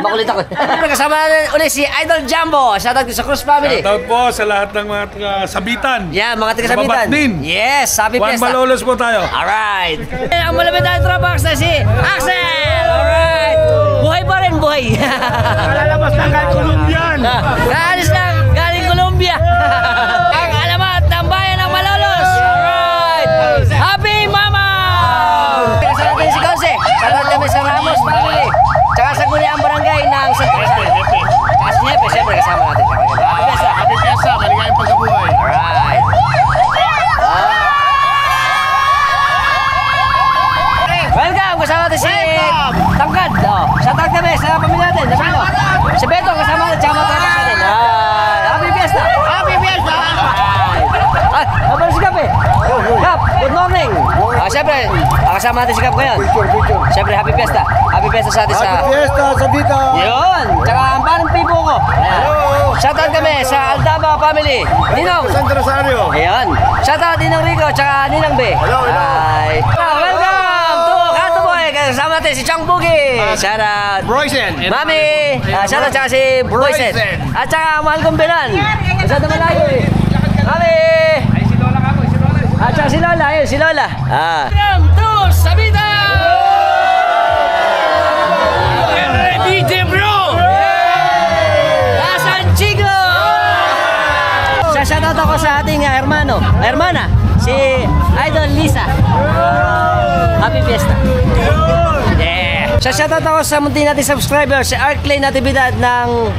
Makulit ako. Kasama natin ulit si Idol Jumbo. Shoutout ko sa Cruz family. Shoutout po sa lahat ng mga taga-sabitan. Yeah, mga taga-sabitan. Babat din. Yes, happy Juan fiesta. Malolos po tayo. Alright. Ang malapit na Tropax na si Axel. Alright. Buhay pa rin, buhay. Kalalabas ng galing Colombian. Kaalis lang, galing Colombia. Ang alamat ng bayan ng Malolos. Alright. Happy Mama! Kasama natin si Conce. Shoutout kami sa Ramos family. Tsaka sa Guniang Barangay ng Santa Rosa. Tsaka si Nepe, siyempre kasama natin. Happy Fiesta, maligayang pagkabuhay. Alright. Welcome! Kasama natin si Tangkad. Shoutout kami sa pamilya natin. Si Beto kasama natin. Tsaka mga tropas natin. Happy Fiesta! Happy Fiesta! Habang si Kap eh. Kap, good morning! Siyempre, kasama natin si Kap ngayon. Siyempre, Happy Fiesta. Happy Fiesta sa atin sa... Happy Fiesta sa Bita. Yun! Tsaka ang parang pipo ko. Shoutout kami sa Aldaba family. Ninong! Santa Rosario. Ayan. Shoutout Ninong Rico tsaka Ninang B. Hello. Hi. Welcome to Kato Boy. Kasama natin si Chang Bugi. Shoutout. Broysen. Mami. Shoutout tsaka si Boyset. At tsaka mahal kong Benan. Masyado malayo eh. Mami. Ay, si Lola kako. Si Lola. At tsaka si Lola. Ayun, si Lola. Welcome to Sabita! DJ bro! Asan Chico? Shoutout ako sa ating hermana, si Idol Lisa. Happy Fiesta. Yeah. Shoutout ako sa munti natin subscriber, si Arklay Natividad ng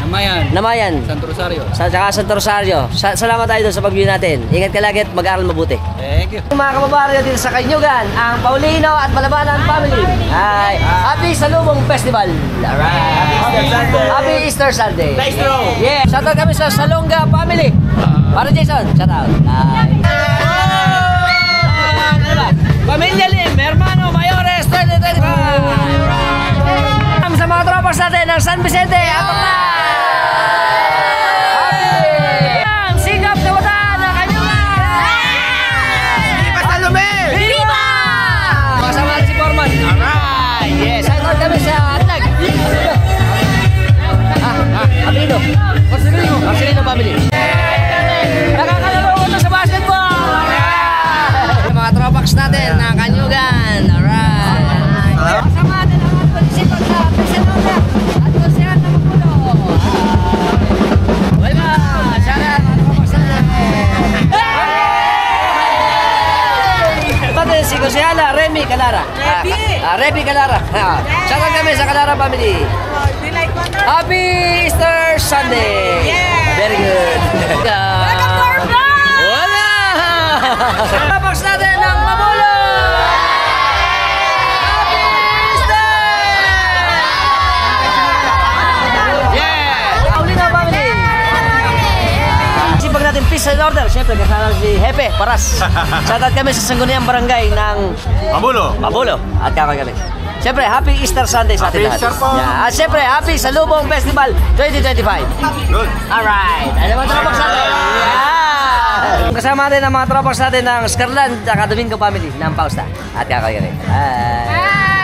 Namayan. Santo Rosario. Saka Santo Rosario. Salamat Idol sa pag-view natin. Ingat ka lagi at mag-aaral mabuti. Thank you. Mga kababaryo dito sa Kanyugan, ang Paulino at Malabanan family. Hi. Happy Salubong Festival. Alright. Happy Easter Sunday. Yeah. Shoutout kami sa Salonga family. Para Jason, shoutout. Pamilya Lim, Hermano Mayores 2025. Sa mga tropas natin ng San Vicente, atok na! Happy! Sigap na wata na Kanyugan! Viva Salome! Viva! Kasama natin si Foreman. Alright! Yes, shoutout kami sa Atlag. Apelido. Marcelino family. Nakakalaro ko sa basketball! Mga tropax natin ng Kanyugan. Alright. Kasama natin ang mga munisipyo sa Barcelona at Kusihan na Magulo. Welcome! Shoutout mga tropax natin. Natin si Kusihala, Remy Calara. Remy Calara. Shoutout kami sa Calara family. Happy Easter Sunday! Very good. Tropax natin ng Magulo! Happy Easter! Yeah! Paulino family! Sipag natin peace and order. Siyempre, kasama si Hepe Paras. Shoutout kami sa Sangguniang Barangay ng Mabulo. At kakay kami. Siyempre, Happy Easter Sunday sa atin lahat. Yeah. At siyempre, Happy Salubong Festival 2025. Good. Alright. Ano mga tropax natin? Yeah! Kasama natin ang mga tropax natin ng Scarland at Domingo family ng Pausta. At kakay kami.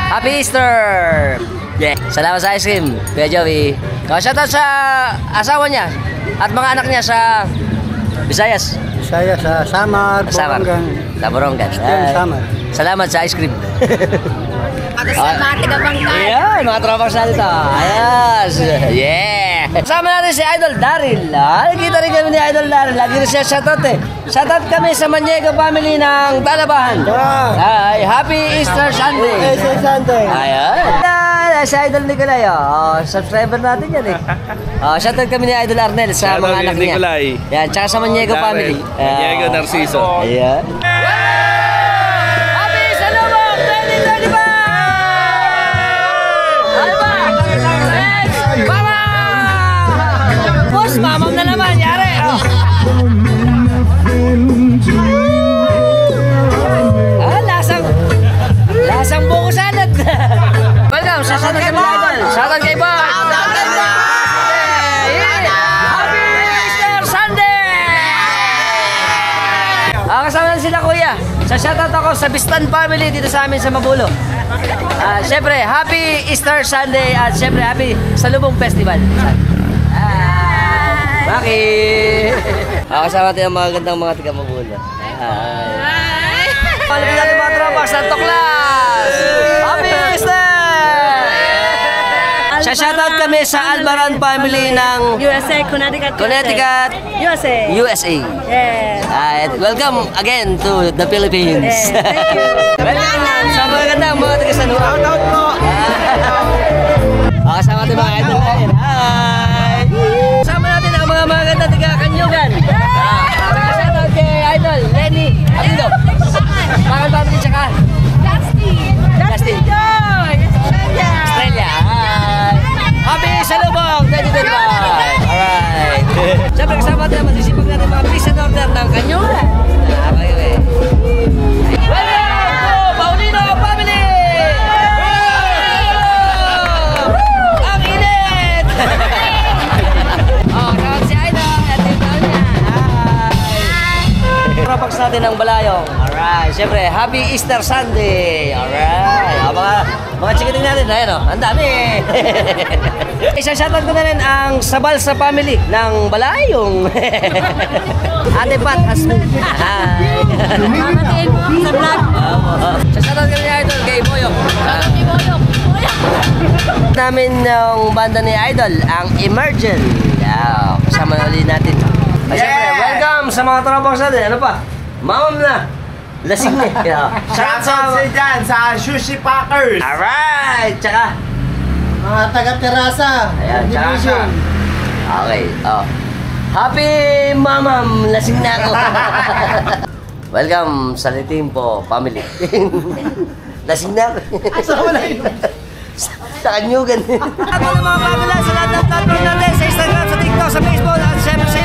Happy Easter! Yeah. Salamat sa ice cream, Kuya Joey. Shoutout sa asawa niya at mga anak niya sa Visayas. Saya sa Samar, Borongan. Sa Borongan. Samar. Salamat sa ice cream. At sa mga taga-Bangkay. Ayan, mga tropax natin ito. Yes. Yeah. Kasama natin si Idol Daryl. Nakita rin kami ni Idol Daryl. Lagi rin siya shoutout eh. Shoutout kami sa Maniego family ng Talabahan. Ay, Happy Easter Sunday. Easter Sunday. Ayan. Si Idol Nicolay. Subscriber natin yan eh. Shoutout kami ni Idol Arnel sa mga anak niya. Nicolay. Yan, tsaka sa Maniego family. Maniego Narciso. Ayan. Happy Salubong 2025! Mama! Boss, mamam na naman, yari. Lasang buko salad. Welcome, shoutout kay Idol. Shoutout kay Boss. Sa shoutout ako sa Bistan family dito sa amin sa Mabulo. Siyempre, happy Easter Sunday at siyempre happy Salubong Festival. Bakit? Kasama natin ang mga gandang mga tiga Mabulo. Palapit natin mga tropa, Santo Claus! Happy Easter! Shoutout kami sa Albaran family ng USA, Connecticut. USA. Yes. Welcome again to the Philippines. Yes, thank you. Welcome sa mga gandang mga taga San Juan. Shoutout po! Kasama natin mga idol natin. Hi! Kasama natin ang mga gandang taga Kanyugan. Shoutout kay Idol Lenny Alido. Bakit ba natin tsaka? Justin. Australia. Happy Salubong 2025! Alright. Siyempre kasama natin ang masisipag natin mga peace and order ng Kanyugan. Okay. Welcome to Paulino Family! Ang init! Kasama si Aida at yung taon niya. Hi! Trapags natin ang Balayong. Alright. Siyempre, Happy Easter Sunday! Alright. Mga chikiting natin, ayan o, ang dami. Isa-shoutout ko na rin ang Sabal sa family ng Balayong. Ate Pat, Asmin. Hi. Mamatiin mo ako sa vlog. Isa-shoutout ko na rin Idol kay Boyok. Namin yung banda ni Idol, ang Emergent. Kasama na ulit natin. Siyempre, welcome sa mga tropags natin. Ano pa? Mamam na. Lasing na. Shoutout dyan sa Sushi Packers. Alright! Tsaka, Mga taga-terasa. ayan, tsaka. Okay, Happy Mamam! Lasing na ako. Welcome sa Litimpo family. Lasing na ako. Sa Kanyugan. Ako na mga bagala sa lahat ng platform natin sa Instagram, sa TikTok, sa Facebook, at syempre sa